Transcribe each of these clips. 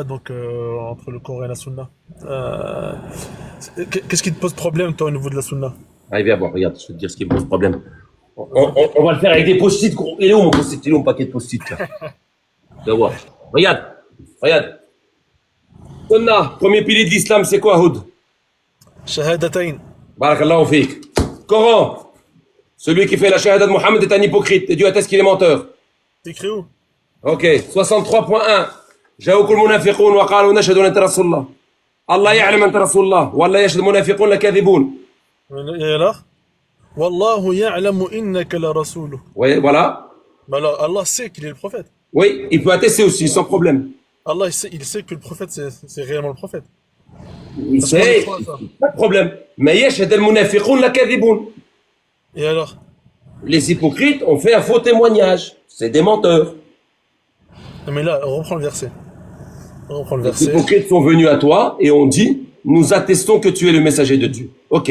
donc entre le Coran et la Sunna. Qu'est-ce qui te pose problème, toi, au niveau de la Sunna? Allez, viens voir, regarde, je vais te dire ce qui me pose problème. On va le faire avec des post-it, gros. Il est où mon post-it? Il est où mon paquet de post-it, là? Tu vas voir. Regarde, regarde. Sunna, premier pilier de l'islam, c'est quoi, Houd? Shahadatayn. Barakallahu fik. Coran. Celui qui fait la shahada de Mohammed est un hypocrite. Et Dieu atteste qu'il est menteur. C'est écrit où? Ok, 63.1. جاءوكم المنافقون وقالوا نشهد أنك رسول الله. الله يعلم أنت رسول الله والله يشهد المنافقون لكاذبون. Et alors? Wallahu ya'lamu innaka la rasuluh. Oui, voilà. Mais alors, Allah sait qu'il est le prophète. Oui, il peut attester aussi, sans problème. Allah, il sait que le prophète, c'est réellement le prophète. Il Parce qu'on sait, y croit, ça. pas de problème. Mais يشهد المنافقون لكاذبون. Et alors? Les hypocrites ont fait un faux témoignage. C'est des menteurs. Non, mais là, on reprend le verset. On reprend le Les verset. hypocrites sont venus à toi et ont dit, nous attestons que tu es le messager de Dieu. Ok.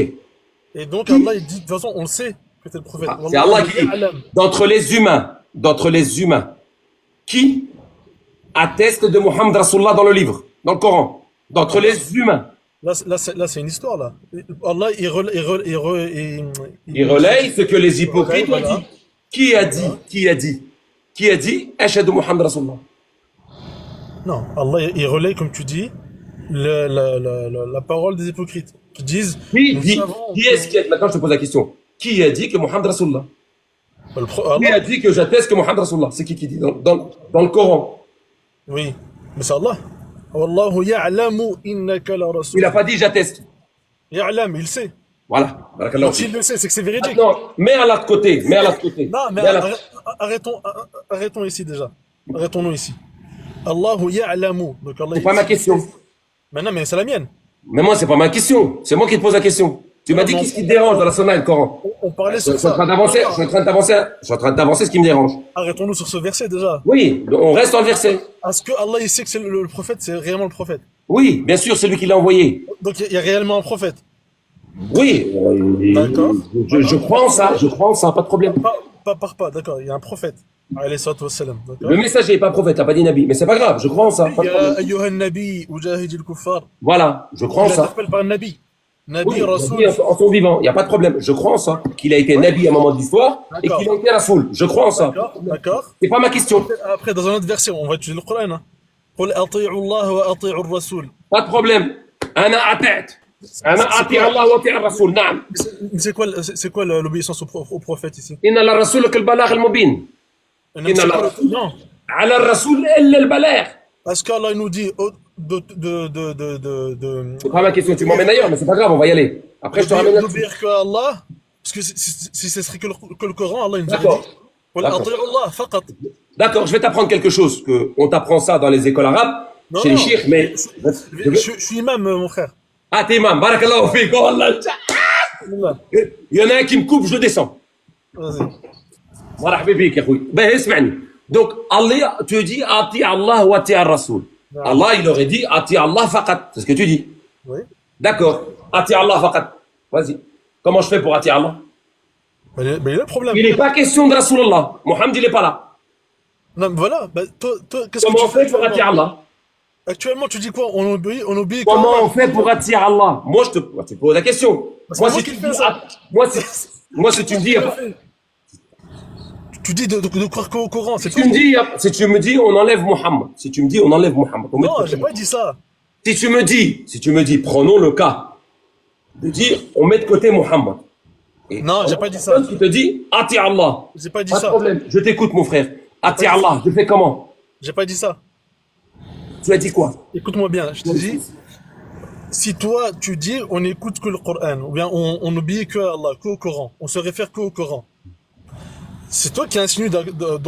Et donc, Allah, il dit, de toute façon, on le sait que c'est le prophète. Ah, c'est Allah qui dit, d'entre les humains, qui atteste de Mohammed Rasulullah dans le livre, dans le Coran, d'entre les humains. Là, c'est une histoire, là. Allah, Il relaye ce que les hypocrites ont voilà. dit. Qui a dit? Qui a dit? Qui a dit? Ashhadu Mohammed Rasulullah. Non, Allah, il relaye, comme tu dis, la parole des hypocrites. Qui disent, Qui nous dit? savons Qui est-ce qui a... Maintenant, je te pose la question. Qui a dit que Mohammed Rasulullah? Qui Allah, a dit que j'atteste que Mohammed Rasulullah? C'est qui dit dans le Coran? oui, mais c'est Allah. Wallahu ya'lamu innaka la rasul. Il n'a pas dit j'atteste. Ya'lam, il sait. Voilà. Barakallahu Donc s'il fik. le sait, c'est que c'est véridique. Maintenant, mets à l'autre côté. Mets à l'autre côté. Non, mais Mets à l'autre- arrêtons ici déjà. Arrêtons-nous ici. Allahu ya'lamu. Donc Allah, C'est pas ma question. Mais non, mais c'est la mienne. Mais moi, c'est pas ma question. C'est moi qui te pose la question. Tu m'as dit non, qu'est-ce qui te dérange dans la Sunna et le Coran? On parlait Je sur suis en ça. train d'avancer. Je suis en train d'avancer. Je suis en train d'avancer ce qui me dérange. Arrêtons-nous sur ce verset déjà. Oui, on reste dans le verset. Est-ce que Allah il sait que c'est le prophète, c'est réellement le prophète? Oui, bien sûr, c'est lui qui l'a envoyé. Donc il y a réellement un prophète. Oui, D'accord. je crois en ça. Je crois en ça, pas de problème. Pas, d'accord. Il y a un prophète. Alayhi salatu wassalam. D'accord. Le messager n'est pas prophète, t'as pas dit nabi. Mais c'est pas grave, je crois en ça. Pas de Ya problème. ayyuhan nabi, ujahidil kuffar. Voilà, je crois en Il ça. l'appelle par Nabi. Nabi, Oui, Rasoul. nabi en son vivant, il n'y a pas de problème. Je crois en ça. Qu'il a été nabi à un moment de l'histoire et D'accord. qu'il a été rasoul. Je crois en ça. D'accord. C'est pas ma question. Après, dans un autre verset, on va utiliser le Coran. Hein. قل أطيعوا الله وأطيعوا الرسول. Pas de problème. أنا أطعت. أنا أطيع الله وأطيع الرسول. نعم. Mais c'est quoi l'obéissance au prophète ici? إن للرسول البلاغ المبين. Non, إن c'est quoi الرسول non. على الرسول إلا البلاغ. Parce qu'Allah nous dit C'est pas ma question. Tu m'emmènes ailleurs, mais c'est pas grave, on va y aller. Après, je te ramène là-dessus. d'obéir que Allah. Parce que si ce serait que le Coran, Allah il nous aurait D'accord. dit قل D'accord. أطيعوا الله فقط. D'accord, je vais t'apprendre quelque chose. On t'apprend ça dans les écoles arabes, Non, chez les non. chiites, mais. Je suis imam, mon frère. Ah, t'es imam. Barakallahu fik. Oh Allah. Bismillah. Il y en a un qui me coupe, je le descends. Vas-y. مرحبا بك يا اخوي باهي اسمعني donc Allah tu dis ati Allah wa ati ar-rasul Allah il aurait dit ati Allah faqat c'est ce que tu dis Oui. d'accord ati Allah faqat vas-y comment je fais pour ati Allah Mais il y a le problème. il n'est pas question de Rasulullah Mohammed il n'est pas là Non, mais voilà. Bah, toi, qu'est-ce que comment on tu fais fait pour ati actuellement? Allah Actuellement, tu dis quoi? On obéit comment qu'Allah. on fait pour ati Allah moi je te pose la question c'est moi moi si qui tu fais me dis ça. moi si tu me dis Tu dis de croire qu'au Coran, c'est si tu me dis on enlève Mohammed si tu me dis on enlève Mohammed on met de Non, côté. j'ai pas dit ça. Si tu me dis, prenons le cas de dire, on met de côté Mohammed. Et Non, j'ai pas dit ça. personne qui te dit, Ati Allah. J'ai pas dit Pas de ça. problème, je t'écoute mon frère. Ati pas dit Allah, je fais comment? J'ai pas dit ça. Tu as dit quoi? Écoute-moi bien. Je te dis, si toi, tu dis, on écoute que le Coran, ou bien on obéit que à Allah, qu'au Coran, on se réfère qu'au Coran. C'est toi qui insinues,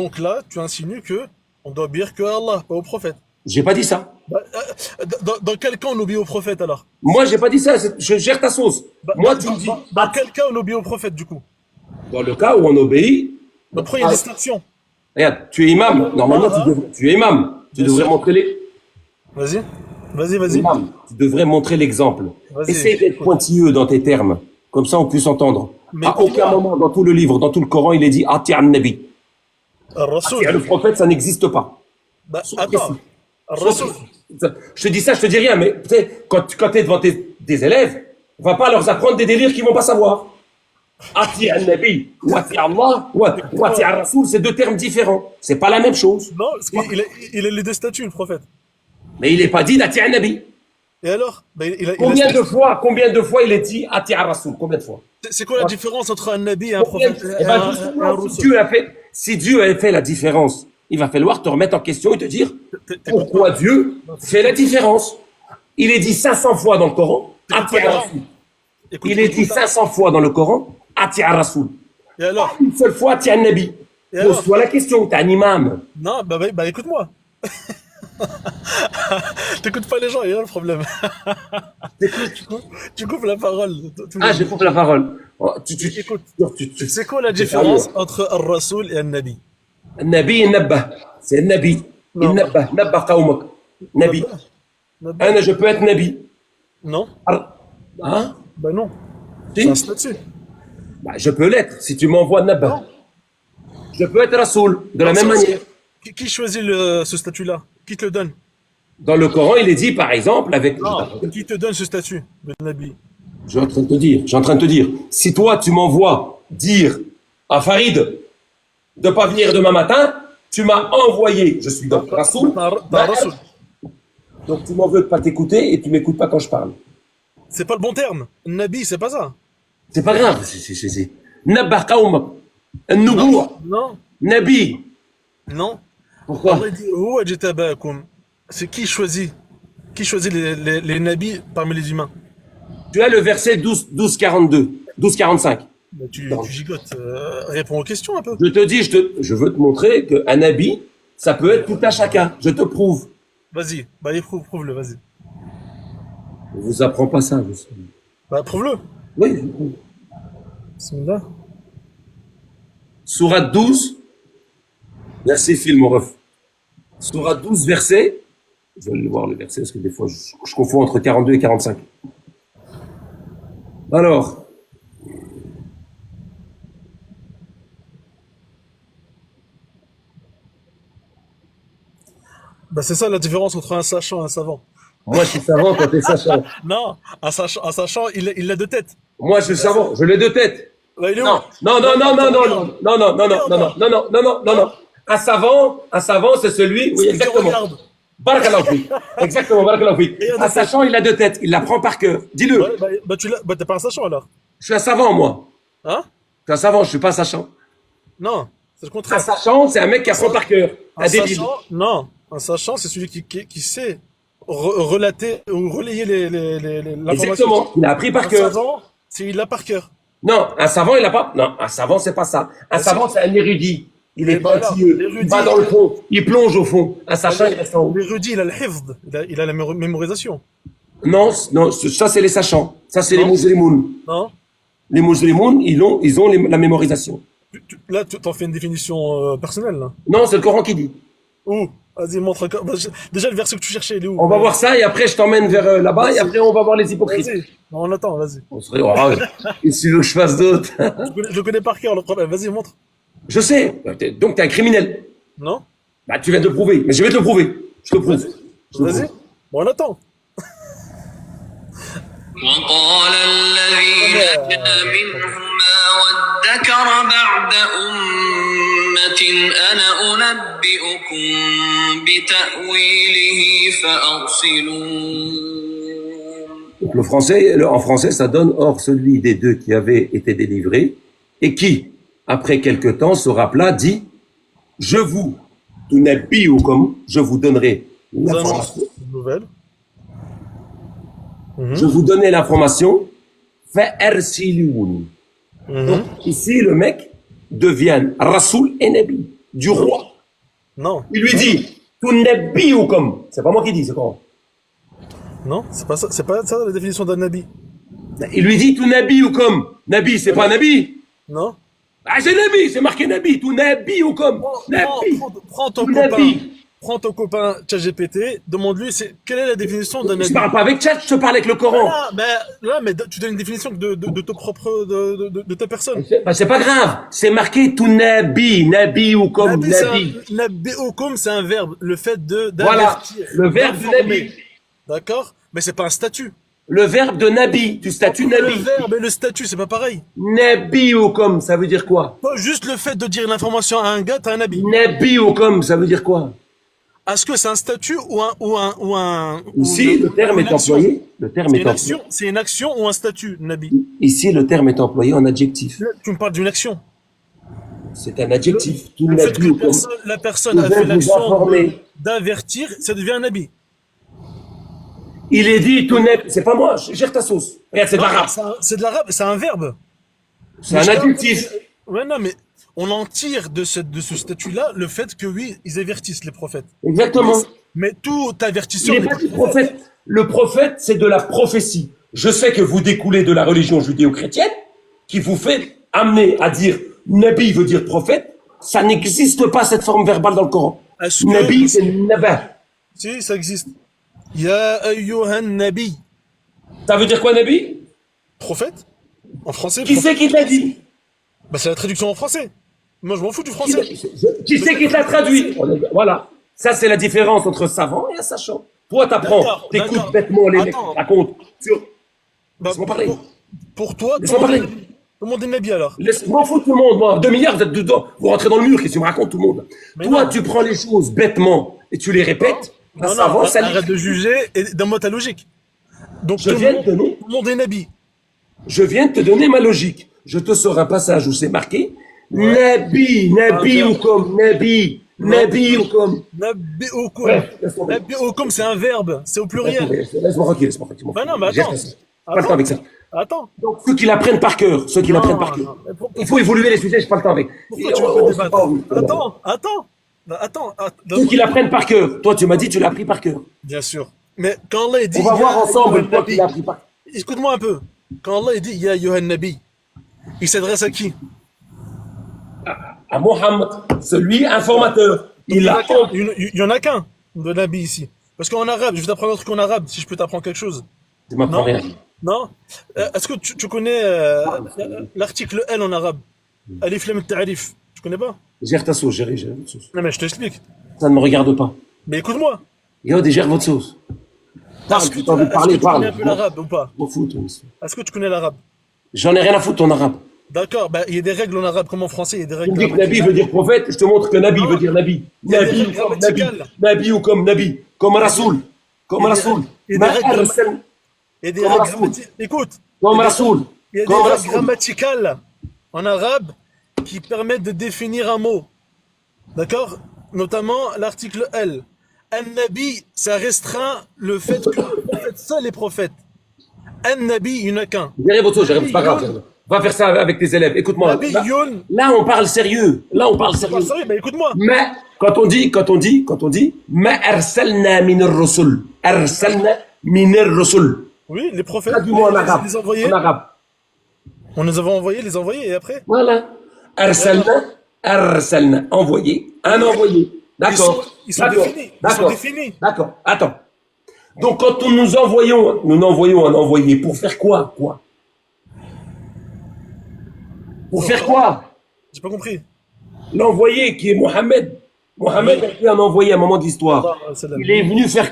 donc là, tu insinues que on doit obéir que à Allah, pas au prophète. J'ai pas dit ça. Bah, dans quel cas on obéit au prophète alors? Moi, j'ai pas dit ça, je gère ta sauce. Moi, tu me dis, Dans quel cas on obéit au prophète du coup? dans le cas où on obéit, Donc pourquoi il y a distinction? regarde, tu es imam, normalement, tu es imam. Tu Bien devrais sûr. montrer Vas-y. imam, tu devrais montrer l'exemple. Vas-y. Essaye d'être pointilleux dans tes termes. Comme ça, on puisse entendre. Mais À aucun pourquoi moment dans tout le livre, dans tout le Coran, il est dit Ati an-Nabi. Rasoul. Le prophète, ça n'existe pas. Bah, Sois attends. précis. الرسول. Je te dis ça, je te dis rien, mais tu sais, quand tu es devant des élèves, va pas leur apprendre des délires qu'ils vont pas savoir. Ati al-Nabi ou Ati Allah ou Ati al-Rasoul, c'est deux termes différents. C'est pas la même chose. Non, il a les deux statuts, le prophète. Mais il est pas dit d'Ati al-Nabi. Et alors Combien de fois il est dit Ati al-Rasoul? Combien de fois? C'est quoi la différence entre un Nabi et un prophète Eh ben, justement, si Dieu a fait la différence, il va falloir te remettre en question et te dire pourquoi Dieu fait la différence. Il est dit 500 fois dans le Coran, Ati al-Rasoul. Il est dit 500 fois dans le Coran, Ati al-Rasoul. Et alors? Une seule fois, Ati al-Nabi. Pose-toi la question, t'es un imam. Non, bah écoute-moi. T'écoutes pas les gens, il y a le problème. Tu coupes la parole. Je coupe la parole. Écoute, c'est quoi la différence entre Ar-Rasoul et An-Nabi? Nabi et Nabba. C'est Nabi. Non. Nabba. Nabba qawmak. Nabi. Anna, je peux être Nabi. Non. Hein? Bah non. Si? C'est un statut. Bah, je peux l'être si tu m'envoies Nabba. Non. Je peux être Rasoul de la Non, même manière. Qui choisit ce statut-là? Qui te le donne? Dans le Coran, il est dit par exemple avec. Non. Qui te donne ce statut de Nabi? Je suis en train de te dire. Si toi tu m'envoies dire à Farid de pas venir demain matin, tu m'as envoyé. Je suis donc Rasoul. T'as un Rasoul. Donc tu m'en veux de pas t'écouter et tu m'écoutes pas quand je parle. C'est pas le bon terme. Nabi, c'est pas ça. C'est pas grave. C'est Nabba qawmak. An-nubuwwa. Non. Nabi. Non. Pourquoi? Allah dit Huwa jtabakum. C'est qui choisit les nabis parmi les humains? Tu as le verset 12-42, 12-45. Bah, tu gigotes. Réponds aux questions un peu. Je te dis, je veux te montrer qu'un habit, ça peut être tout à chacun. Je te prouve. Vas-y. Bah, prouve-le, vas-y. Je vous apprends pas ça. Je sais. Bah, prouve-le. Oui, je prouve. Bismillah. Sourate 12, verset fil, mon ref. Sourate 12, verset. Je vais aller voir le verset parce que des fois, je confonds entre 42 et 45. Alors. Bah, c'est ça la différence entre un sachant et un savant. Moi, je suis savant quand t'es sachant. Non, un sachant, il a deux têtes. Moi, je suis savant. Je l'ai deux têtes. Bah, il est où? Non. Un savant, c'est celui. Oui, exactement. Barakallahu fik. Exactement, barakallahu fik. Un sachant, il a deux têtes. Il l'apprend par cœur. Dis-le. Ouais, bah, t'es pas un sachant alors. Je suis un savant, moi. Hein? Je suis un savant, je suis pas un sachant. Non, c'est le Un contraire. sachant, c'est un mec qui apprend par cœur. Un débile. Sachant, non. Un sachant, c'est celui qui sait relater ou relayer l'information. Exactement. Il a appris par Un cœur. savant, il l'a par cœur. Non, un savant, il a pas. Non, un savant, c'est pas ça. Un savant, c'est un érudit. Il est voilà, pointilleux. l'érudit, Il va dans le fond. Il plonge au fond. Un sachant, il reste en haut. L'érudit, il a le hifd, il a la mémorisation. Non, ça, c'est les sachants. Ça, c'est les Non. musulmans. Non? Les musulmans, ils ont la mémorisation. Là, t'en fais une définition personnelle, là. Non, c'est le Coran qui dit. Où? Vas-y, montre encore. Bah, déjà, le verset que tu cherchais, il est où? On va voir ça et après, je t'emmène vers là-bas et après, on va voir les hypocrites. Vas-y. Non, on attend, vas-y. On serait, qu'est-ce que tu veux que je fasse d'autre? Je le connais par cœur, le problème. Vas-y, montre. Je sais. Donc, t'es un criminel. Non? Bah, tu viens de le prouver. Mais je vais te le prouver. Je te le prouve. Vas-y. Bon, on attend. وقال الذي نجا منهما وادكر بعد أمة أنا أنبئكم بتأويله فأرسلون. Donc, en français, ça donne or celui des deux qui avait été délivré et qui, après quelque temps, se rappela, dit, je vous donnerai l'information. Nouvelle. Je vous donnais l'information. Fa'arsiloun. Donc, ici, le mec devient Rasoul et Nabi, du roi. Non. Il lui dit, tu Nabi ou comme. C'est pas moi qui dis, c'est quoi? Non, c'est pas ça la définition d'un nabi. Il lui dit, tu Nabi ou comme. Nabi, c'est pas Nabi. Non? Ah, c'est Nabi, c'est marqué Nabi. Tu Nabi ou comme. Nabi. Prends ton Tu copain. Nabi. Prends ton copain ChatGPT, demande-lui quelle est la définition d'un Je nabi. parle pas avec Tchad, je te parle avec le Coran. Là, mais tu donnes une définition de ton propre, de ta personne. Bah, c'est pas grave. C'est marqué tout nabi, nabi ou comme Nabi, nabi. nabi'ukum, c'est un verbe, le fait de Voilà. d'avertir, Le verbe de d'informer. nabi. D'accord? Mais c'est pas un statut. Le verbe de nabi, du statut Le nabi. verbe et le statut, c'est pas pareil. Nabi ou comme, ça veut dire quoi? Pas juste le fait de dire l'information à un gars, t'as un habit. Nabi ou comme, ça veut dire quoi? Est-ce que c'est un statut Ici, le terme ou est une action? employé. Le terme C'est est une employé. action, c'est une action ou un statut, Nabi? Ici, le terme est employé en adjectif. Là, tu me parles d'une action. C'est un adjectif. Tout Le fait que nabi ou comme. la personne a Je vais fait vous l'action informer. d'avertir, ça devient un habit. Il est dit tout nabi. C'est pas moi, gère ta sauce. Regarde, c'est de l'arabe. C'est de l'arabe, c'est un verbe. C'est un adjectif. Ouais, non, mais on en tire de ce statut-là le fait que oui, ils avertissent les prophètes. Exactement. Mais tout avertisseur Il n'est n'est pas pas du prophète. Le prophète, c'est de la prophétie. Je sais que vous découlez de la religion judéo-chrétienne qui vous fait amener à dire Nabi veut dire prophète. Ça n'existe pas cette forme verbale dans le Coran. Est-ce que- Nabi, c'est Naba. Si, ça existe. Ya ayyuhan nabi. Ça veut dire quoi, Nabi? Prophète? En français? Qui c'est qui t'a dit? Bah, c'est la traduction en français. Moi, je m'en fous du français. Qui c'est qui t'a traduit? Voilà. Ça, c'est la différence entre un savant et un sachant. Toi, t'apprends, D'accord, t'écoutes d'accord. bêtement les mecs Attends. qui racontent. Bah, Laisse-moi parler. pour toi, tout Laisse-moi parler. le monde est nabi alors. Laisse-moi foutre tout le monde, moi. 2 milliards, vous êtes dedans. Vous rentrez dans le mur, qu'est-ce que tu me racontes, tout le monde? Mais Toi, non. tu prends les choses bêtement et tu les répètes. Un Non, savant, non, ça arrête de juger et donne-moi ta logique. Donc, Je tout le viens de monde- donner- tout le monde est nabi. Je viens de te donner ma logique. Je te sors un passage où c'est marqué Nabi, Nabi Ah, ou comme, Nabi, Nabi ou comme. Nabi'ukum. Ouais, laisse tomber. Nabi'ukum, c'est un verbe, c'est au pluriel. Laisse-moi tranquille, laisse-moi tranquille. Bah non, mais J'ai attends. pas le temps avec ça. Attends. Donc, ceux qui l'apprennent par cœur, ceux qui l'apprennent par Non, cœur. mais Il faut évoluer les sujets, j'ai pas le temps avec. Pourquoi tu veux pas débattre? Attends. Ceux qui l'apprennent par cœur. Toi, tu m'as dit, tu l'as appris par cœur. Bien sûr. Mais quand Allah dit... On va voir Ya ensemble ayyuhan toi qui nabi, l'as appris par cœur. écoute-moi un peu. Quand Allah dit Ya ayyuhan nabi, il s'adresse à qui? À Mohammed, celui informateur. Il a. Il y en a qu'un de nabi ici. Parce qu'en arabe, je vais t'apprendre un truc en arabe, si je peux t'apprendre quelque chose. Tu m'apprends Non. rien. Non? Est-ce que tu connais l'article L en arabe? Alif lam ta'rif. Tu connais pas? Gère ta sauce, gère votre sauce. Non mais je t'explique. Ça ne me regarde pas. Mais écoute-moi. Yo, gère votre sauce. Parle, Est-ce que tu t'as envie de parler, tu connais un parle. peu l'arabe ou pas? M'en fous, toi. Est-ce que tu connais l'arabe? J'en ai rien à foutre, ton arabe. D'accord, bah il y a des règles en arabe comme en français, il y a des Tu règles me dis que Nabi veut dire prophète, je te montre que Nabi veut dire Nabi. Il y a des Nabi ou règles comme Nabi. grammaticales. Nabi ou comme Nabi. Comme Rasoul. Comme Il y a des Rasoul. règles- il y a des Ma règles arsal- Il y a des Comme règles Rasoul. grammaticales. Écoute, Comme Rasoul. il y a des Comme règles Rasoul. grammaticales en arabe qui permettent de définir un mot. D'accord? Notamment l'article L. An-Nabi, ça restreint le fait que le prophète seul est prophète. An-Nabi, il n'y en a qu'un. Gérez votre sauce, c'est pas grave. Va faire ça avec tes élèves. Écoute-moi. Nabi Là, Youn. là, on parle sérieux. Là, on parle Pas sérieux. sérieux, bah écoute-moi. Mais quand on dit, ma arsalna min ar-rusul, arsalna min ar-rusul. Oui, les prophètes, Traduis-moi en arabe. les envoyés. En arabe. On les avait envoyés, les envoyés, et après? Voilà. Arsalna, envoyé, un envoyé. D'accord. Ils sont D'accord. définis. Ils sont D'accord. définis. D'accord. Attends. Donc quand nous envoyons un envoyé pour faire quoi, Pour faire quoi? J'ai pas compris. L'envoyé qui est Mohammed. Mohammed a été un envoyé à un moment de l'histoire. Il est venu faire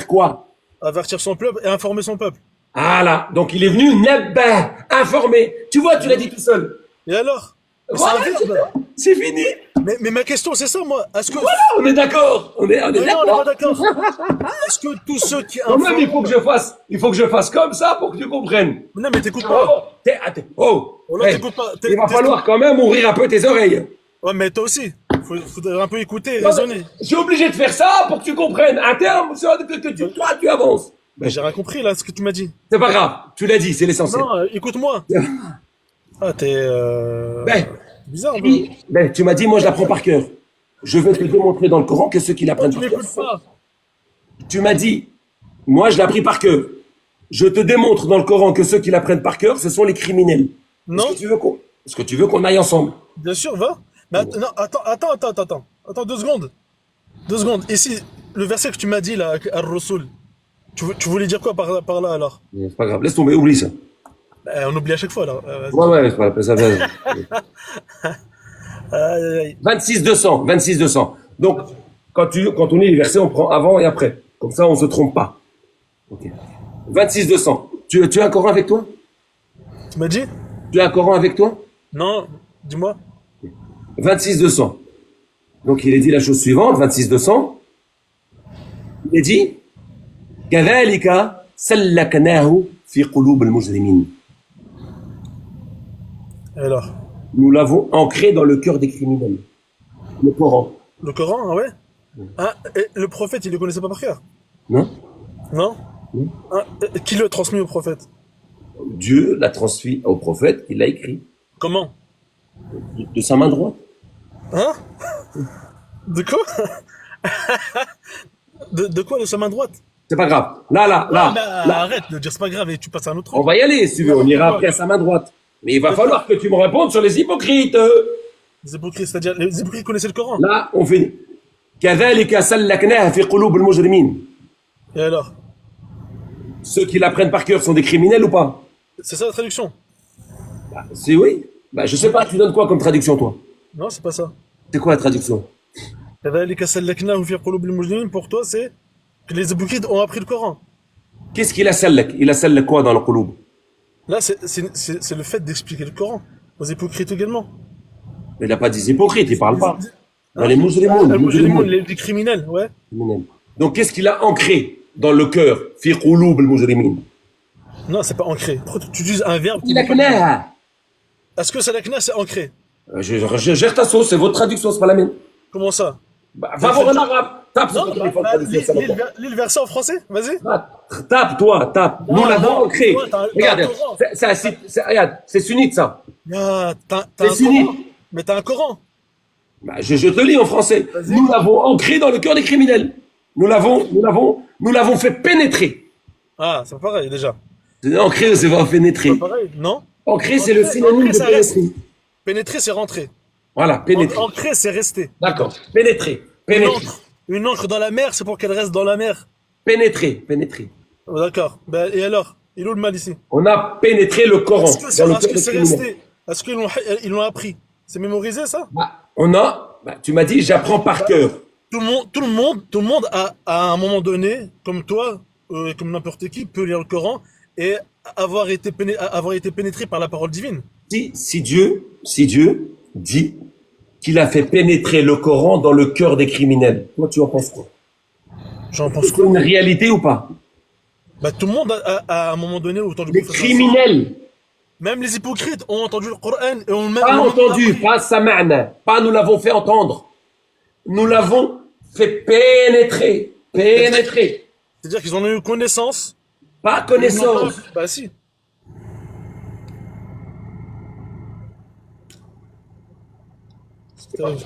quoi? Avertir son peuple et informer son peuple. Voilà. Donc il est venu nabba, informer. Tu vois, tu l'as dit tout seul. Et alors? Voilà, C'est un verbe. c'est fini. Mais ma question, c'est ça, moi. Est-ce que. Voilà, on est d'accord. On est Non, on n'est d'accord. pas d'accord. Est-ce que tous ceux qui Quand même, informent. il faut que je fasse comme ça pour que tu comprennes. Non, mais t'écoutes pas. Oh, Oh, non, hey, t'écoutes pas. il va falloir quand même ouvrir un peu tes oreilles. Ouais, mais toi aussi. Faudrait un peu écouter et raisonner. Je suis obligé de faire ça pour que tu comprennes. Un terme toi, tu avances. Mais j'ai rien compris, là, ce que tu m'as dit. C'est pas grave. Tu l'as dit, c'est l'essentiel. Non, écoute-moi. Ah, t'es. Ben, Bizarre, un peu. oui, ben, tu m'as dit, moi, je l'apprends par cœur. Je vais te démontrer dans le Coran que ceux qui l'apprennent Tu par cœur. m'écoutes pas. Tu m'as dit, moi, je l'ai appris par cœur. Je te démontre dans le Coran que ceux qui l'apprennent par cœur, ce sont les criminels. Non, Est-ce que tu veux qu'on aille ensemble? bien sûr, va. Mais non, attends 2 secondes. 2 secondes. Ici, le verset que tu m'as dit là, Ar-Rusul, tu voulais dire quoi par là alors? C'est pas grave, laisse tomber, oublie ça. On oublie à chaque fois là. Ouais, ouais, c'est pas grave, ça va. Aïe, aïe, aïe. 26 200, 26 200. Donc, quand on lit les versets, on prend avant et après. Comme ça, on se trompe pas. Ok. 26 200. Tu as un Coran avec toi? Tu m'as dit? Tu as un Coran avec toi? Non, dis-moi. 26 200. Donc, il est dit la chose suivante, 26 200. Il est dit, كذلك سلكناه في قلوب المجرمين. Et alors? Nous l'avons ancré dans le cœur des criminels. Le Coran. Le Coran, ah ouais? Ah, et le prophète, il le connaissait pas par cœur? Non? Non? Oui. Ah, qui l'a transmis au prophète? Dieu l'a transmis au prophète, il l'a écrit. Comment? De sa main droite. Hein? De quoi? De quoi de sa main droite? C'est pas grave. Là, Ah, bah, là. arrête de dire c'est pas grave et tu passes à un autre On truc. va y aller, si tu veux. On ira après à sa main droite. Mais il va falloir que tu me répondes sur les hypocrites. Les hypocrites, c'est-à-dire les hypocrites connaissaient le Coran. Là, on finit. كذلك سلكناه في قلوب المجرمين. Et alors? Ceux qui l'apprennent par cœur sont des criminels ou pas? C'est ça la traduction? C'est oui. Bah, je sais pas, tu donnes quoi comme traduction, toi? Non, c'est pas ça. C'est quoi la traduction? كذلك سلكناه في قلوب المجرمين, pour toi, c'est que les hypocrites ont appris le Coran. Qu'est-ce qu'il a sallek? Il a sallek quoi dans le qulub? Là, c'est le fait d'expliquer le Coran aux hypocrites également. Il n'a pas dit hypocrite, il parle pas. Dans les Ah, musulmans, les criminels, ouais. Donc, qu'est-ce qu'il a ancré dans le cœur? Fi qulub al-mujrimin. Non, c'est pas ancré. Pourquoi tu utilises un verbe qui Il n'est a pas- knaha. Est-ce que salakna, c'est ancré? Je gère ta sauce, c'est votre traduction, c'est pas la mienne. Comment ça? Bah, va voir en arabe. Tape sur Non, ton téléphone, traduction, ça va pas. lis le verset en français, vas-y. Tape, toi, tape. Nous Non, l'avons non, ancré. toi, t'as un Regarde, Coran. regarde, c'est sunnite, ça. Ah, t'as C'est un fini. Coran. Mais t'as un Coran. Bah, je te lis en français. Vas-y. Nous l'avons ancré dans le cœur des criminels. Nous l'avons fait pénétrer. Ah, c'est pas pareil déjà. C'est ancré, c'est pas pénétrer. Pas pareil, non? Ancré, c'est le synonyme Ancré, de ça reste. pénétrer. Pénétrer, c'est rentrer. Voilà, pénétrer. Ancrer, c'est rester. D'accord. Pénétrer. Une Pénétrer. encre. Une encre dans la mer, c'est pour qu'elle reste dans la mer. Pénétrer. Pénétrer. Oh, d'accord. Ben, et alors? Il est où le mal ici? On a pénétré le Coran Est-ce que c'est dans le est-ce cœur que des c'est criminels. resté? Est-ce qu'ils l'ont appris? C'est mémorisé ça? Tu m'as dit, j'apprends par cœur. Tout le monde a, à un moment donné, comme toi, comme n'importe qui, peut lire le Coran et avoir été pénétré par la parole divine. Si Dieu dit qu'il a fait pénétrer le Coran dans le cœur des criminels, toi, tu en penses quoi? J'en pense C'est quoi? une réalité ou pas? Bah, tout le monde à un moment donné entendu Les le prophète. criminels, Même les hypocrites ont entendu le Coran et ont même pas l'ont entendu, appris. pas sama'na, pas nous l'avons fait entendre. Nous l'avons fait pénétrer. Pénétrer. C'est-à-dire qu'ils en ont eu connaissance. Pas Ils n'ont connaissance. pas- Bah si. C'est terrible.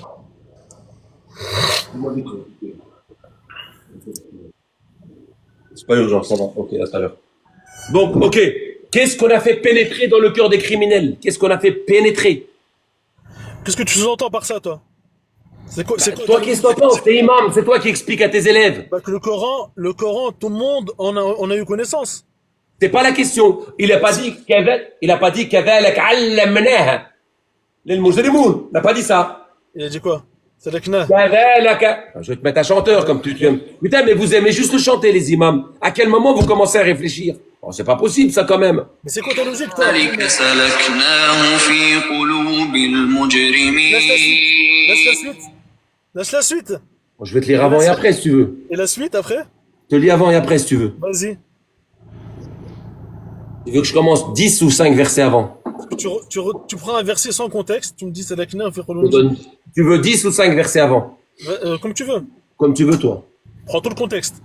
C'est pas urgent, ça va. Ok, à tout à l'heure. Donc, ok. Qu'est-ce qu'on a fait pénétrer dans le cœur des criminels? Qu'est-ce qu'on a fait pénétrer? Qu'est-ce que tu sous-entends par ça, toi? C'est quoi, Toi, qu'est-ce que t'en penses? T'es imam, c'est toi qui expliques à tes élèves. Bah, que le Coran, tout le monde en a eu connaissance. C'est pas la question. Il a pas dit كذلك علمناها للمجرمون. Il n'a pas dit ça. Il a dit quoi? C'est la kna. كذلك. Je vais te mettre un chanteur comme tu aimes. Putain, mais vous aimez juste le chanter, les imams. À quel moment vous commencez à réfléchir? Oh, c'est pas possible, ça, quand même. Mais c'est quoi ta logique, toi? ذلك سلكناه في قلوب المجرمين Laisse la suite. Laisse la suite. Bon, je vais te lire avant et après, si tu veux. Et la suite, après? Je te lis avant et après, si tu veux. Vas-y. Tu veux que je commence 10 ou 5 versets avant? Tu prends un verset sans contexte, tu me dis c'est la kna, on fait Je te donne- Tu veux 10 ou 5 versets avant? comme tu veux. Comme tu veux, toi. Prends tout le contexte.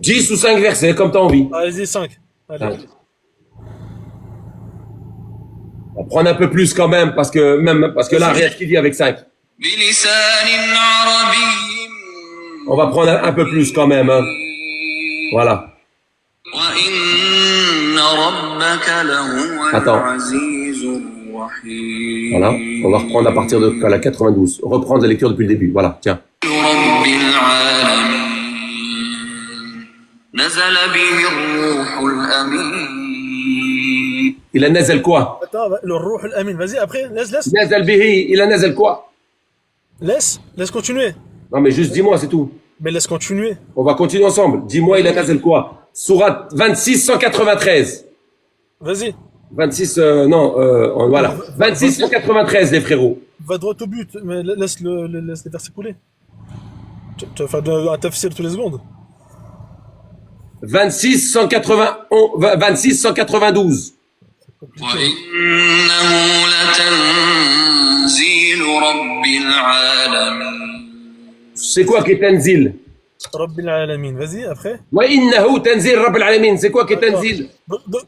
10 ou 5 versets, comme tu as envie. Allez-y, 5. Allez. Allez. On va prendre un peu plus quand même, parce que là, rien qui dit avec 5. بلسان عربي On va prendre un peu plus quand même, hein. Voilà. وإن ربك لهو Attends. العزيز الرحيم Voilà. On va reprendre à partir de la 92. Reprendre la lecture depuis le début. Voilà. Tiens. رب العالمين نزل به الروح الأمين. Il a nazal quoi? Attends, le Ruh al-Amin. Vas-y, après, laisse. Nazal bihi, il a nazal quoi? Laisse continuer. Non, mais juste dis-moi, c'est tout. Mais laisse continuer. On va continuer ensemble. Dis-moi, il a nazal quoi? Sourate 26, 193. Vas-y, Voilà. 26, 193, les frérots. va droit au but, mais laisse les versets couler. Tu vas faire un tafsir tous les secondes. 26, 192. وإنه لتنزيل رب العالمين. C'est quoi qui est tanzil? Rabbil alamin. Vas-y, après. Wa innahu tanzil Rabb al-alamin. C'est quoi qui est tanzil?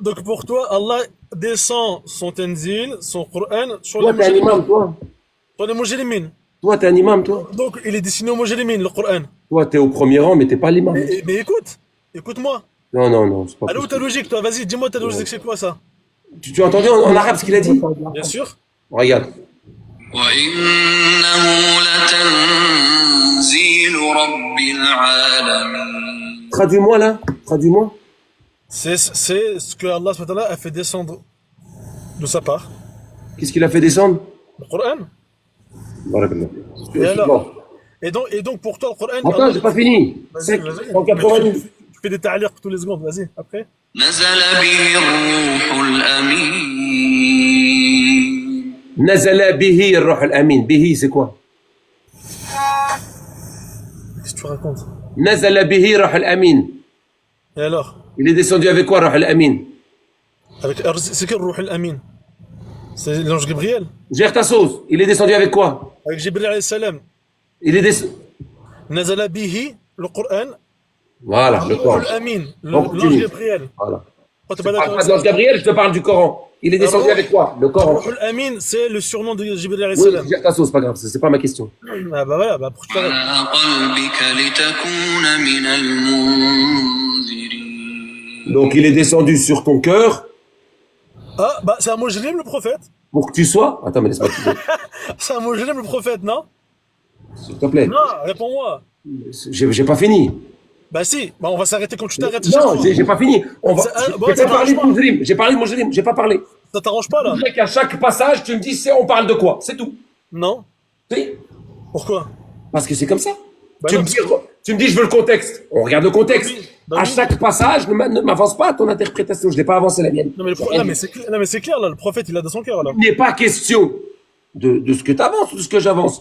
Donc pour toi, Allah descend son tanzil, son Coran sur Toi, les t'es un imam, mujrimines. toi. Sur les mujrimines. Toi, t'es un imam, toi. Donc il est destiné aux mujrimines, le Coran. Toi, t'es au premier rang, mais t'es pas l'imam. Mais écoute-moi. Non, c'est pas Elle est où ta possible. logique, toi? Vas-y, dis-moi ta logique, c'est quoi ça? Tu as entendu en arabe ce qu'il a dit? Bien sûr. Regarde. وإنه لتنزيل رب العالمين. Traduis-moi, là. Traduis-moi. C'est ce que Allah subhanahu wa ta'ala a fait descendre de sa part. Qu'est-ce qu'il a fait descendre? Le Coran. Barakallah. Et alors? Et donc pour toi, le Coran. Attends, j'ai pas fini. Vas-y. 192. Tu fais des ta'aliq tous les secondes, vas-y, après. نزل به الروح الأمين. Nazala bihi ar-ruh al-amin. Bihi, c'est quoi? Qu'est-ce que tu racontes? Nazala bihi ar-ruh al-amin. Et alors? Il est descendu avec quoi, ar-ruh al-amin? C'est quel Ruh al-Amin? C'est l'ange Gabriel? Gère ta sauce. Il est descendu avec quoi? Avec Jibril alayhi salam. Il est descendu. Nazala bihi, le Coran. Voilà, le Ruh Coran. al-Amin, Donc, l'ange continue. Gabriel. Voilà. Oh, t'es Je pas te parle d'accord pas avec de l'ange ça? Gabriel, je te parle du Coran. Il est descendu avec quoi? Le Coran. Ruh al-Amin, c'est le surnom de Jibril alayhi Oui, salam. gère ta sauce, pas grave, c'est pas ma question. Ah bah voilà, bah pourquoi tu على قلبك لتكون من المنذرين. Donc il est descendu sur ton cœur Ah, bah c'est un mujrim le prophète. pour que tu sois. Attends, mais laisse-moi te dire. C'est un mujrim le prophète, non? S'il te plaît. Non, réponds-moi. J'ai pas fini. Bah si, bah on va s'arrêter quand tu t'arrêtes. Non, j'ai pas fini. On va. Bon, J'ai ça pas parlé de t'arrange pas. Moujrim. J'ai parlé de Moujrim. J'ai pas parlé. Ça t'arrange pas là? Je voudrais qu'à chaque passage, tu me dises on parle de quoi. C'est tout. Non? Si. Pourquoi? Parce que c'est comme ça. Bah tu, non, me dis, je veux le contexte. On regarde le contexte. Oui, bah à oui. chaque passage, ne m'avance pas ton interprétation. Je n'ai pas avancé la mienne. Non mais, non, mais c'est clair là, le prophète il a dans son cœur là. Il n'est pas question de ce que tu avances ou de ce que j'avance.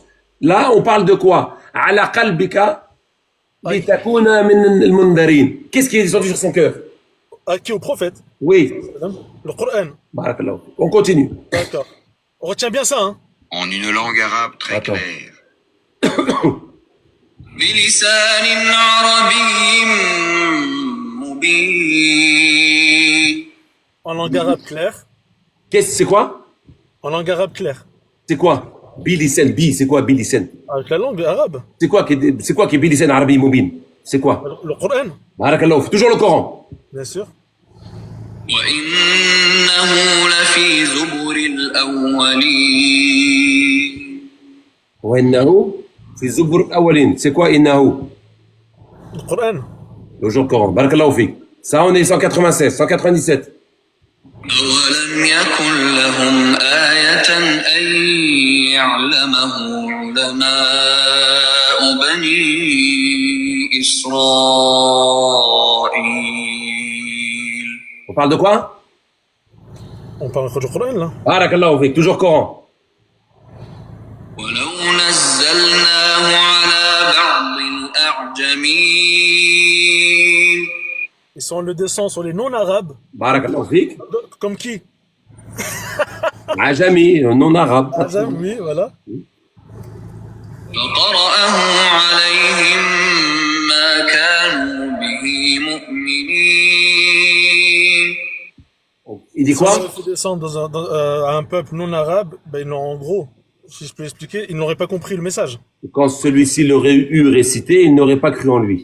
Là, on parle de quoi? Ala qalbika litakuna min al-mundarin. Qu'est-ce qui est descendu sur son cœur? À qui? Au prophète? Oui. Le Coran. Barakallah. On continue. D'accord. On retient bien ça, hein? En une langue arabe très Attends. claire. بلسان عربي مبين. En langue arabe claire. C'est quoi? En langue arabe claire. C'est quoi? Bilisen, c'est quoi Bilisen? Avec la langue arabe. C'est quoi qui est Bilisen Arabi Mobile? C'est quoi? Le Coran. Barakallah. Toujours le Coran. Bien sûr. وإنه لفي زبر الأولين. وإنه في زبر الأولين. C'est quoi إنه? Le Coran. Toujours le Coran. Barakallah fik. Ça, on est 196, 197. أولم يكن لهم آية أن يعلمه علماء بني إسرائيل. On parle de quoi? On parle encore du Coran là. Barakallah fik. Toujours Coran. ولو نزلناه على بعض الأعجمين. Et si on le descend sur les non-arabes, Barakallah fik. comme qui? Ajami, non arabe. Azam, oui, voilà. فقرأه عليهم ما كانوا به مؤمنين. Il dit Si quoi? on le fait descendre à un peuple non-arabe, ben, en gros, si je peux expliquer, ils n'auraient pas compris le message. Quand celui-ci l'aurait eu récité, il n'aurait pas cru en lui.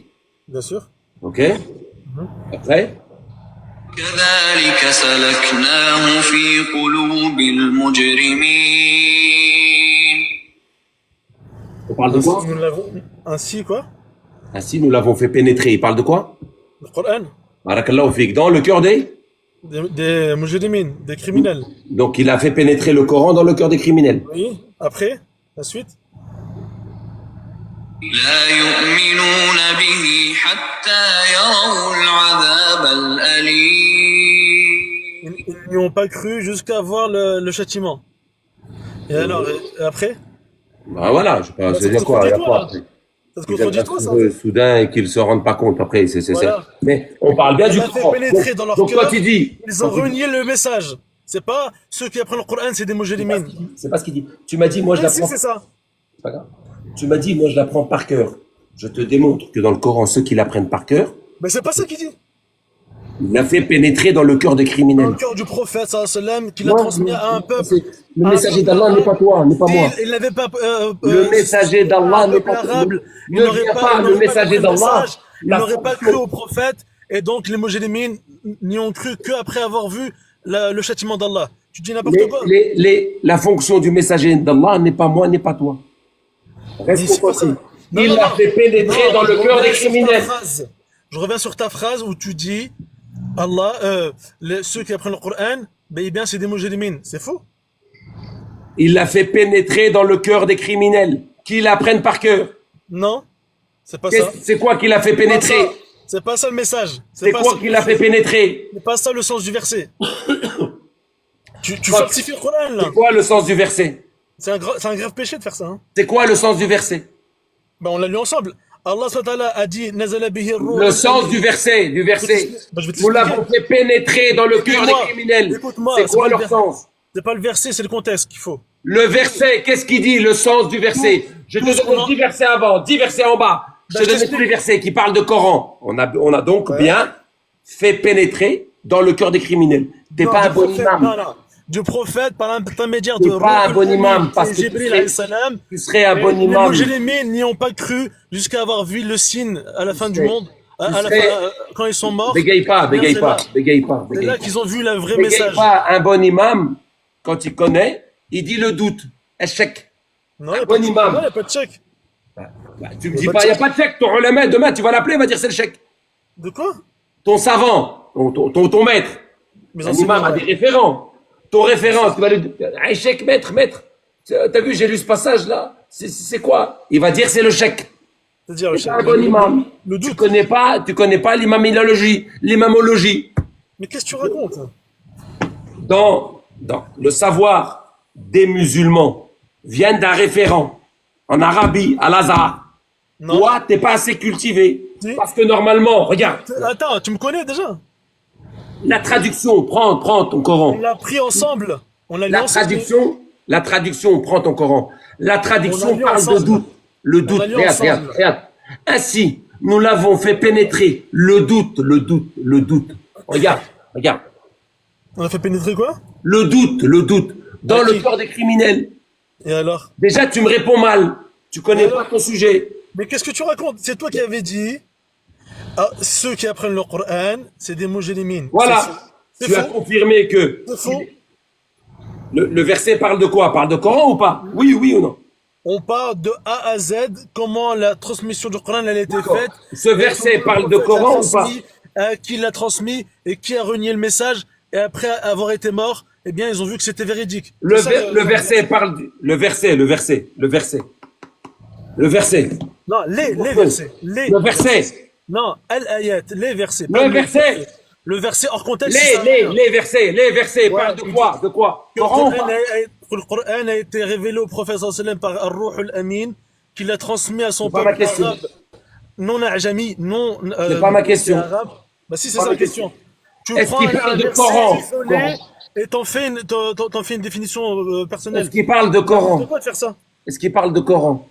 Bien sûr. Ok? Après? كذلك سلكناه في قلوب المجرمين. On parle de quoi? Nous l'avons ainsi, quoi? Ainsi, nous l'avons fait pénétrer. Il parle de quoi? Le Coran. Barakallahu fik. Dans le cœur des? Des mujrimines, des criminels. Donc, il a fait pénétrer le Coran dans le cœur des criminels. Oui. Après, la suite. لا يؤمنون به حتى يروا العذاب الأليم. Ils n'y ont pas cru jusqu'à voir le châtiment. Et alors, et après? Bah voilà, je sais pas, Bah, c'est dire quoi, il y a quoi après? Ça te Ils contredit toi, ça? soudain et qu'ils se rendent pas compte après, c'est Voilà. ça. Mais on parle bien Il du a fait Coran. pénétrer dans leur Donc, cœur. quand il dit, Ils ont renié le message. C'est pas ceux qui apprennent le Coran, c'est des mujrimines. c'est pas ce qu'il dit. Tu m'as dit, moi je Mais si, l'apprends. c'est ça. C'est pas grave. Tu m'as dit, moi je l'apprends par cœur. Je te démontre que dans le Coran, ceux qui l'apprennent par cœur, Mais c'est pas ça qu'il dit. il a fait pénétrer dans le cœur des Dans criminels. le cœur du prophète, sallallahu alayhi wa sallam, qu'il a Moi, transmis à un peuple. Le messager d'Allah n'est pas toi, n'est pas moi. Il n'avait pas. Le messager d'Allah n'est pas toi. arabe, Ne viens pas, le messager d'Allah. Il n'aurait pas cru au prophète, et donc les mujrimines n'y ont cru qu'après avoir vu le châtiment d'Allah. Tu dis n'importe quoi. La fonction du messager d'Allah n'est pas moi, n'est pas toi. Mais Reste c'est pas compris. ça. Non, Il non, l'a non. fait pénétrer Non, dans le je cœur des reviens sur ta criminels. phrase. Je reviens sur ta phrase où tu dis Allah, ceux qui apprennent le Coran, ben, eh bien c'est des mujrimines. C'est faux. Il l'a fait pénétrer dans le cœur des criminels, qui l'apprennent par cœur. Non, c'est pas ça. C'est quoi qu'il a fait pénétrer? C'est pas ça le message. C'est pas quoi ça. qu'il a fait pénétrer? C'est pas ça le sens du verset. tu Quoi falsifies le Coran là. C'est quoi le sens du verset? C'est un grave péché de faire ça. Hein. C'est quoi le sens du verset? Ben, on l'a lu ensemble. Allah a dit Nazala bihi ar-ruh. Le sens du verset, Ben, je vais Nous t'expliquer. l'avons fait pénétrer dans le cœur des Écoute-moi, criminels. écoute-moi, C'est quoi pas le leur ver- sens? C'est pas le verset, c'est le contexte qu'il faut. Le verset, qu'est-ce qu'il dit? Le sens du verset. Je te tout ce qu'on donne a- 10 versets avant, 10 versets en bas. Je Ben, te je donne tous t'explique. les versets qui parlent de Coran. On a donc bien fait pénétrer dans le cœur des criminels. T'es Non, pas un du bon prophète, imam. non, non. Du prophète par l'intermédiaire T'es de pas un Ruhul bon Amin, imam, parce c'est que Jibril tu alayhi serais- salam. Tu serais un Et bon les imam. mujrimines n'y ont pas cru jusqu'à avoir vu le signe à la fin du serais- monde, tu à la serais- fin, quand ils sont morts. Bégaye pas, Eh bien, bégaye c'est pas, là. bégaye pas, C'est bégaye là pas. qu'ils ont vu le vrai Bégaye message. pas, un bon imam, quand il connaît, il dit le doute. Échec. Non, il n'y a, bon imam. a pas de chèque. Bah, tu me Y a dis pas pas, de il n'y a pas de chèque. Ton ulama, demain, tu vas l'appeler, il va dire c'est le chèque. De quoi? Ton savant, ton maître, Mes un enseignants, imam a ouais. des référents. Ton référent, tu vas lui dire, un chèque, maître. T'as vu, j'ai lu ce passage là. C'est quoi? Il va dire c'est le chèque. C'est-à-dire le C'est chèque. un bon imam. Le Tu doute. connais pas l'imamologie. Mais qu'est-ce que tu racontes? Dans le savoir des musulmans vient d'un référent en Arabie, à l'Azhar. Non. Toi, t'es pas assez cultivé. Si. Parce que normalement, regarde, Attends, tu me connais déjà? la traduction, prends ton Coran. On l'a pris ensemble. On l'a lu ensemble. La traduction, prends ton Coran. La On traduction l'a lu parle de ensemble. doute. Le doute, l'a lu regarde. ensemble. Ainsi, nous l'avons fait pénétrer. Le doute. Regarde. On a fait pénétrer quoi? Le doute. Dans À le qui? cœur des criminels. Et alors? Déjà, tu me réponds mal. Tu connais Et pas alors ton sujet. Mais qu'est-ce que tu racontes? C'est toi qui avais dit ceux qui apprennent le Coran, c'est des mujrimines. Voilà. C'est Tu as faux. confirmé que C'est faux. le verset parle de quoi? Parle de Coran ou pas? Oui ou non? On parle de A à Z, comment la transmission du Coran elle a été D'accord. faite. Ce verset Et comment parle le de prophète Coran l'a ou pas? transmis, qui l'a transmis et qui a renié le message. Et après avoir été mort, eh bien, ils ont vu que c'était véridique. Le C'est ça, verset parle le verset. Non, les versets. Le verset. Non, al-ayat, les versets. Le pas verset. Le verset hors contexte. ça sert à rien. Les versets Ouais, parlent de il quoi? De quoi? Que le Coran ou Coran pas? le Coran a été révélé au prophète sallallahu alayhi wa sallam par Ar-Ruhul Amin, qu'il a transmis à son C'est pas peuple ma question. arabe, non ajami, non. C'est pas ma question. Arabe. Bah si, c'est Pas ça ma la question. Tu Est-ce prends qu'il un parle de verset Coran? isolé Coran. et t'en fais une définition personnelle. Est-ce qu'il parle de C'est Coran? quoi de faire ça? Est-ce qu'il parle de Coran?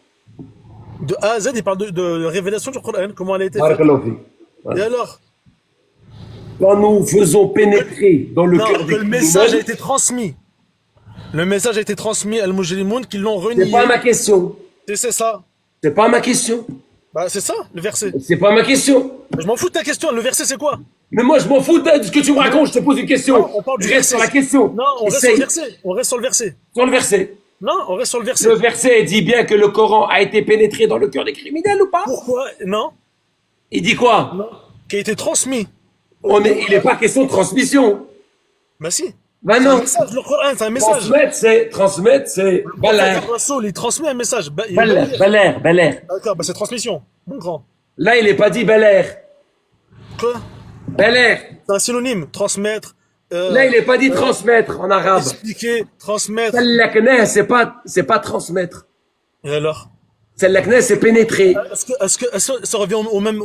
De A à Z, il parle de révélation du Coran, comment elle a été faite. Barakallahu fik. Et alors? Quand nous faisons pénétrer dans le Non, cœur que des le message a criminels, été transmis. Le message a été transmis à al-Mujrimoun qui l'ont renié. c'est pas ma question. C'est ça. C'est pas ma question. Bah c'est ça, le verset. C'est pas ma question. Je m'en fous de ta question, le verset c'est quoi? Mais moi, je m'en fous de ce que tu me racontes. Je te pose une question. Non, on parle du Je reste verset. sur la question. Non, on reste sur Essaye. le verset. On reste sur le verset. Sur le verset. Non, on reste sur le verset. Le verset dit bien que le Coran a été pénétré dans le cœur des criminels ou pas? Pourquoi? Non, Il dit quoi? non. Qui a été transmis. Il n'est pas question de transmission. Bah si. Ben C'est un non. message, le Coran, c'est un message. Transmettre, c'est Baler. Le Rasoul, il transmet un message. Baler. D'accord, bah c'est transmission. Mon grand. Là, il n'est pas dit Baler. Quoi? Baler. C'est un synonyme. Transmettre. Là, il n'est pas dit transmettre en arabe. Expliquer, transmettre. Sallakneh, c'est pas transmettre. Et alors? Sallakneh, c'est pénétrer. Est-ce que ça revient à la même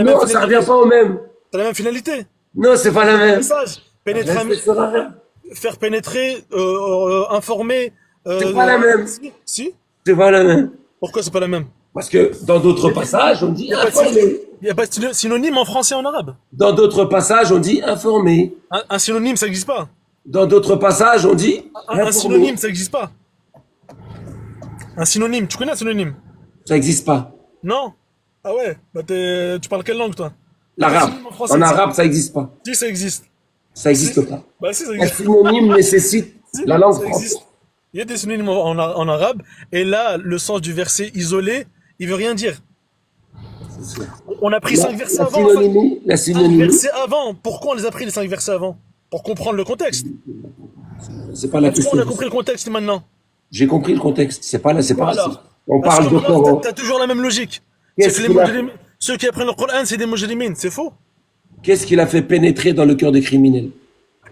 Non, ça revient pas au même. C'est la même finalité. Non, c'est pas la Le même. message. Pénétrer, Reste sur l'arabe. faire pénétrer, informer. C'est pas la même. Si? C'est pas la même. Pourquoi c'est pas la même? Parce que dans d'autres passages, on dit Il informer. n'y a pas de synonyme en français et en arabe. Dans d'autres passages, on dit informer. Un synonyme, ça n'existe pas. Dans d'autres passages, on dit Un informer. synonyme, ça n'existe pas. Un synonyme, tu connais un synonyme? Ça n'existe pas. Non? Ah ouais? Bah tu parles quelle langue, toi? L'arabe. En français, En ça- arabe, ça n'existe pas. Si, ça existe. Ça n'existe pas. Bah si, ça Un existe. synonyme nécessite Si, la langue ça française. existe. Il y a des synonymes en arabe, et là, le sens du verset isolé, il veut rien dire. On a pris 5 versets avant. en fait. La 5 synonymie, versets avant. Pourquoi on les a pris les 5 versets avant? Pour comprendre le contexte. c'est pas la Pourquoi on question. a compris le contexte maintenant? J'ai compris le contexte. C'est pas là, c'est pas. Alors, On parce parle que de là, Coran. t'as toujours la même logique. Qu'est-ce C'est que les qu'il a- mujrimin- ceux qui apprennent le Coran, c'est des mujrimines. C'est faux. Qu'est-ce qu'il a fait pénétrer dans le cœur des criminels?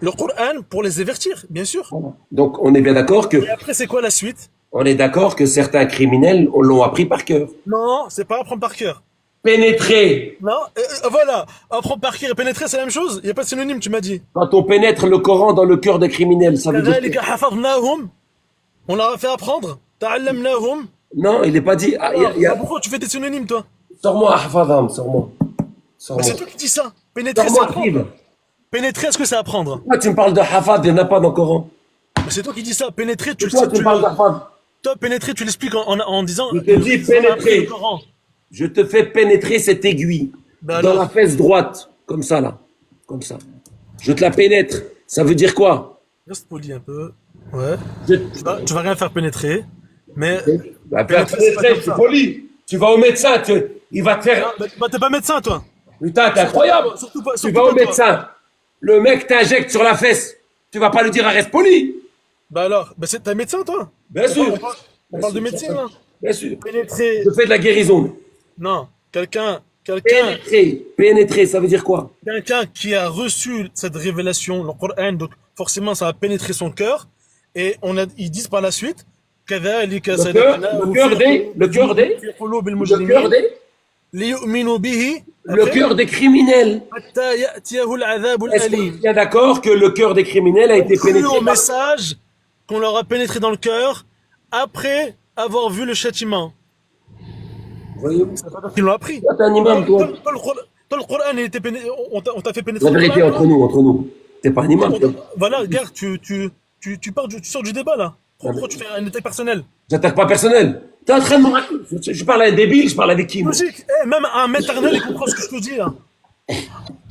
Le Coran pour les avertir, bien sûr. Donc, on est bien d'accord que, Et après, c'est quoi la suite? on est d'accord que certains criminels l'ont appris par cœur. Non, c'est pas apprendre par cœur. Pénétrer. Non, voilà. Apprendre par cœur et pénétrer, c'est la même chose. Il n'y a pas de synonyme, tu m'as dit. Quand on pénètre le Coran dans le cœur des criminels, ça veut dire كذلك حفظناهم. On leur a fait apprendre. تعلمناهم. non, il n'est pas dit. Ah, Pourquoi tu fais des synonymes, toi? Sors-moi, Hafadam, sors-moi. Mais c'est toi qui dis ça. Pénétrer, c'est Sors-moi, apprendre. Khib. Pénétrer, est-ce que c'est apprendre? Toi, tu me parles de Hafad, il n'y en a pas dans le Coran. Mais c'est toi qui dis ça. Pénétrer, tu le Toi, sais. tu me parles d'Hafad. Toi, pénétrer, tu l'expliques en disant. Je te dis ils ont appris pénétrer. le Coran. Je te fais pénétrer cette aiguille Ben dans alors. la fesse droite, comme ça, là. Comme ça. Je te la pénètre. Ça veut dire quoi? Reste poli un peu. Ouais. Je... Tu vas rien faire pénétrer. Mais. Bah, Pénétrer, c'est pas comme c'est ça. poli. Tu vas au médecin, il va te faire... Bah, t'es pas médecin, toi. Putain, t'es incroyable. Surtout pas. Tu Surtout vas pas au toi. médecin. Le mec t'injecte sur la fesse. Tu vas pas lui dire reste poli. Bah alors. Bah, t'es un médecin, toi. Bien sûr. On parle de médecine, là. Bien sûr. Pénétrer. Je fais de la guérison. Non. Quelqu'un Pénétrer, ça veut dire quoi? qui a reçu cette révélation, le Coran, donc forcément ça a pénétré son cœur, et ils disent par la suite, Le cœur des criminels. Est-ce qu'on est bien d'accord que le cœur des criminels a été pénétré au par... message qu'on leur a pénétré dans le cœur après avoir vu le châtiment. Voyez-vous? Ils l'ont appris. Toi, t'es un imam, toi. Toi, le Coran, on t'a fait pénétrer La le vérité, Coran, entre nous. T'es pas un imam, toi. Voilà, regarde, tu sors du débat là. Pourquoi tu fais un attaque personnel? J'attaque pas personnel. T'es en train de me raconter. Je parle à un débile, je parle avec qui, moi? Logique. Même un maternel, il comprend ce que je te dis là.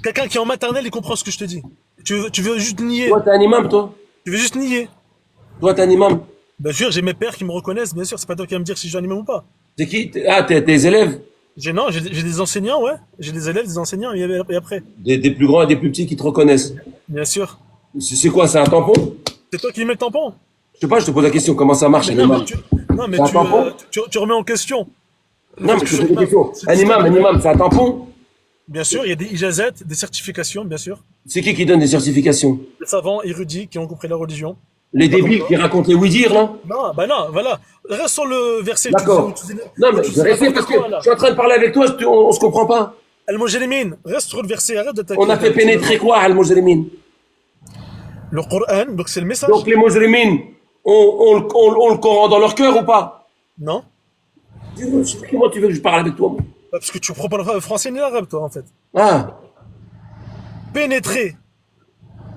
Quelqu'un qui est en maternelle, il comprend ce que je te dis. Tu veux juste nier. Toi, t'es un imam, toi? Tu veux juste nier. Toi, t'es un imam? Bien sûr, j'ai mes pères qui me reconnaissent, bien sûr, c'est pas toi qui vas me dire si je suis un imam ou pas. C'est qui? Ah, t'es tes élèves? J'ai des enseignants, ouais. J'ai des élèves, des enseignants, et après. Des plus grands et des plus petits qui te reconnaissent. Bien sûr. C'est quoi, c'est un tampon? C'est toi qui mets le tampon. Je sais pas, je te pose la question, comment ça marche, un Non, imam? mais C'est un tampon? tu remets en question. Non, mais je te pose suis la question. C'est Un imam, c'est un tampon? Bien sûr, il y a des ijazat, des certifications, bien sûr. C'est qui donne des certifications? Des savants érudits qui ont compris la religion. Les débiles qui racontent les oui-dire, là? Non, voilà. Reste sur le verset. D'accord. Non, mais je vais rester parce que je suis en train de parler avec toi, on se comprend pas. Al-Mujrimin, reste sur le verset, arrête d'attaquer. On a fait pénétrer quoi, al-Mujrimin? Le Coran, donc c'est le message. Donc les Mujrimin ont le Coran dans leur cœur ou pas? Non. Comment tu veux que je parle avec toi, moi? Parce que tu comprends pas le français ni l'arabe, toi, en fait. Ah.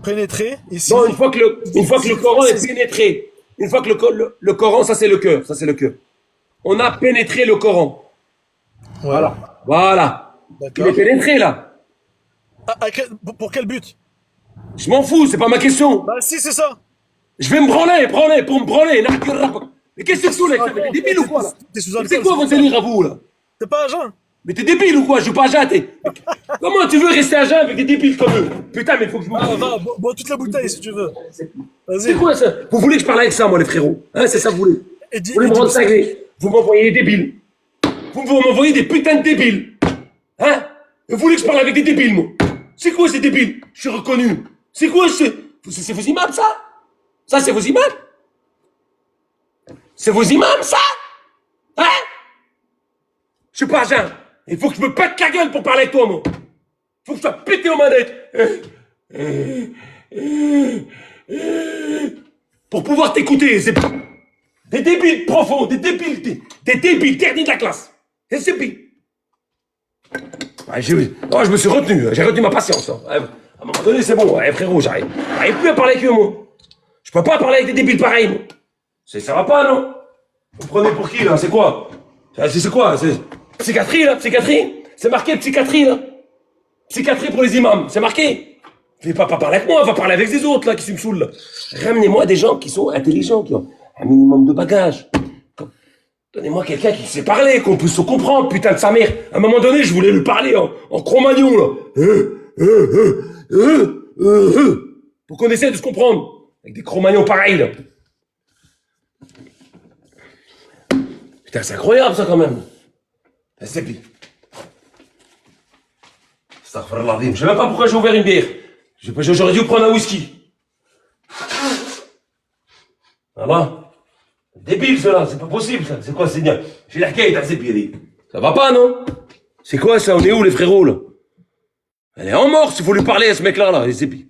Pénétrer, ici. Non, une fois que le Coran est pénétré, une fois que le Coran, ça c'est le cœur, On a pénétré le Coran. Voilà. Il D'accord. est pénétré, là. Pour quel but? Je m'en fous, c'est pas ma question. Bah si, c'est ça. Je vais me branler, pour me branler. Mais qu'est-ce que c'est que ça? T'es débile ou quoi, là? T'es sous C'est alcool. quoi votre délire à vous, là? T'es pas à jeun. Mais t'es débile ou quoi? Je suis pas à jeun, t'es. Comment tu veux rester à jeun avec des débiles comme eux? Putain, mais faut que je me. Ah, va, bois toute la bouteille si tu veux. C'est Vas-y. quoi ça? Vous voulez que je parle avec ça, moi, les frérots? Hein, c'est ça que vous voulez? Et dis, Vous voulez me rendre cinglé? Vous m'envoyez des débiles. Vous m'envoyez des putains de débiles. Hein? Vous voulez que je parle avec des débiles, moi? C'est quoi ces débiles? Je suis reconnu. C'est quoi c'est vos imams, ça? Ça, c'est vos imams? C'est vos imams, ça? Hein? Je suis pas à jeun. Il faut que je me pète la gueule pour parler avec toi, moi. Faut que je sois pété aux manettes. Pour pouvoir t'écouter, c'est des débiles profonds, des débiles derniers de la classe. C'est débile. Ouais, je me suis retenu, j'ai retenu ma patience. Hein. À un moment donné, c'est bon, ouais, frérot, j'arrive plus à parler avec eux, moi. Je peux pas parler avec des débiles pareils, moi. Ça va pas, non? Vous me prenez pour qui, là? C'est quoi? C'est quoi? C'est psychiatrie, là? Psychiatrie? C'est marqué psychiatrie, là? Psychiatrie pour les imams, c'est marqué? Fais pas parler avec moi, va parler avec les autres, là, qui me saoulent, là. Ramenez-moi des gens qui sont intelligents, qui ont un minimum de bagage. Donnez-moi quelqu'un qui sait parler, qu'on puisse se comprendre, putain de sa mère. À un moment donné, je voulais lui parler en Cro-Magnon, là. Pour qu'on essaie de se comprendre. Avec des Cro-Magnons pareils, là. Putain, c'est incroyable, ça, quand même. C'est pire. Je sais même pas pourquoi j'ai ouvert une bière. J'aurais dû prendre un whisky. Voilà. Débile, cela, c'est pas possible, ça. C'est quoi, c'est bien? J'ai la quête à ses pieds. Ça va pas, non? C'est quoi, ça? On est où, les frérots, là? Elle est en morse, il faut lui parler à ce mec-là, là. C'est pire.